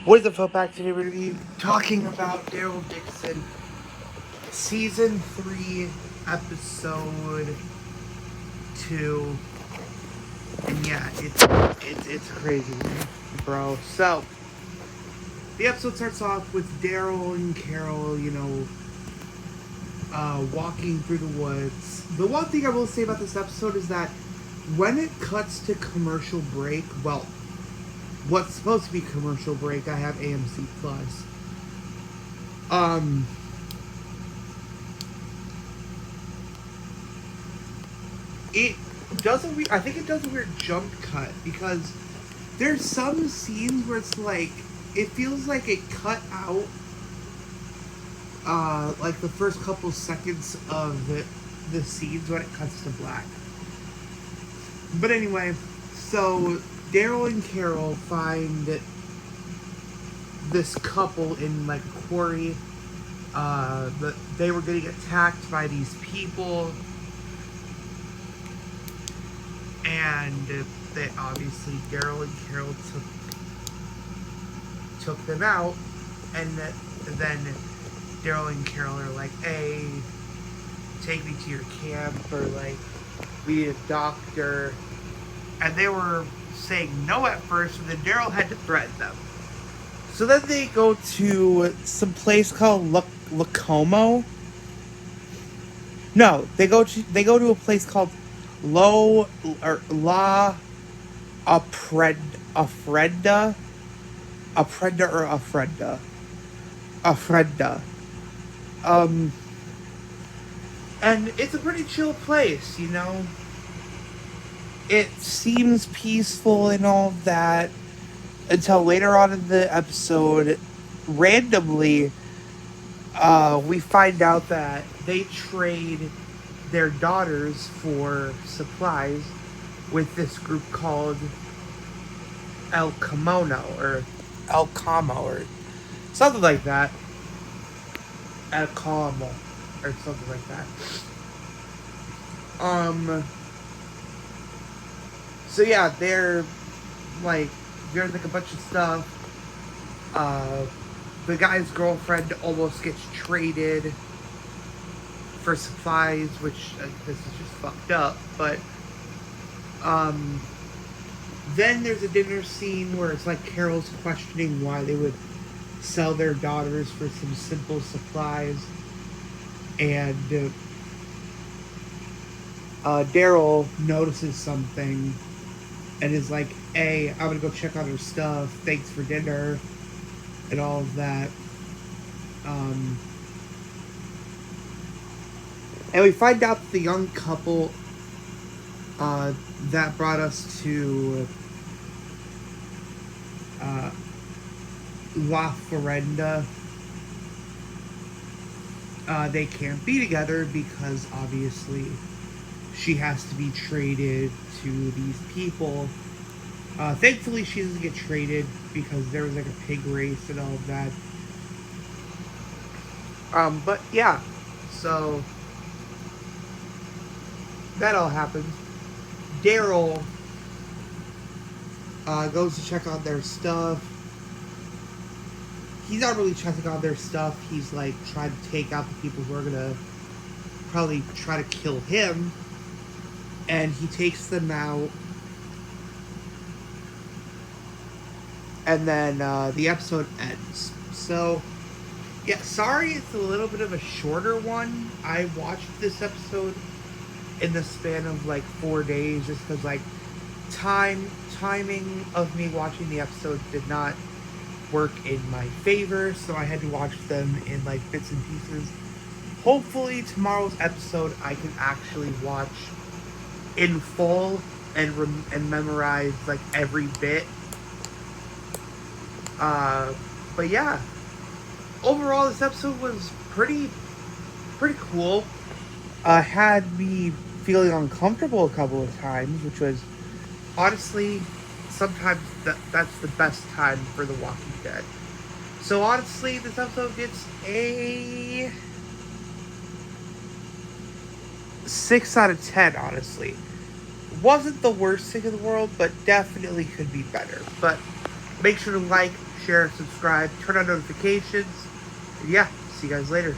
What is up, back today? We're going to be talking about Daryl Dixon, Season 3, Episode 2. And yeah, it's crazy, bro. So, the episode starts off with Daryl and Carol, walking through the woods. The one thing I will say about this episode is that when it cuts to commercial break, well, what's supposed to be commercial break, I have AMC Plus. It does I think it does a weird jump cut because there's some scenes where it's like, it feels like it cut out, like the first couple seconds of the scenes when it cuts to black. But anyway, so Daryl and Carol find this couple in like a quarry. They were getting attacked by these people, and they obviously Daryl and Carol took them out, and then Daryl and Carol are like, "Hey, take me to your camp," or like, "We need a doctor." And they were saying no at first, and then Daryl had to threaten them. So then they go to some place called Lacomo. No, they go to a place called La Ofrenda. Ofrenda. And it's a pretty chill place, It seems peaceful and all of that until later on in the episode, randomly, we find out that they trade their daughters for supplies with this group called El Kimono, or El Camo, or something like that. El Camo, or something like that. So yeah, they're like a bunch of stuff. The guy's girlfriend almost gets traded for supplies, which this is just fucked up. But then there's a dinner scene where it's like Carol's questioning why they would sell their daughters for some simple supplies, and Daryl notices something and is like, "Hey, I'm gonna go check on her stuff. Thanks for dinner," and all of that. And we find out that the young couple that brought us to La Ofrenda, they can't be together because obviously she has to be traded to these people. Thankfully, she doesn't get traded because there was like a pig race and all of that. But yeah, so that all happens. Daryl goes to check on their stuff. He's not really checking on their stuff. He's like trying to take out the people who are gonna probably try to kill him. And he takes them out. And then the episode ends. So, yeah, sorry it's a little bit of a shorter one. I watched this episode in the span of like 4 days just because like timing of me watching the episodes did not work in my favor, so I had to watch them in like bits and pieces. Hopefully tomorrow's episode I can actually watch in full and memorize like every bit. But yeah, overall this episode was pretty cool. Had me feeling uncomfortable a couple of times, which was honestly sometimes that's the best time for The Walking Dead. So honestly, this episode gets a 6 out of 10, honestly. Wasn't the worst thing in the world, but definitely could be better. But make sure to like, share, subscribe, turn on notifications. And yeah, see you guys later.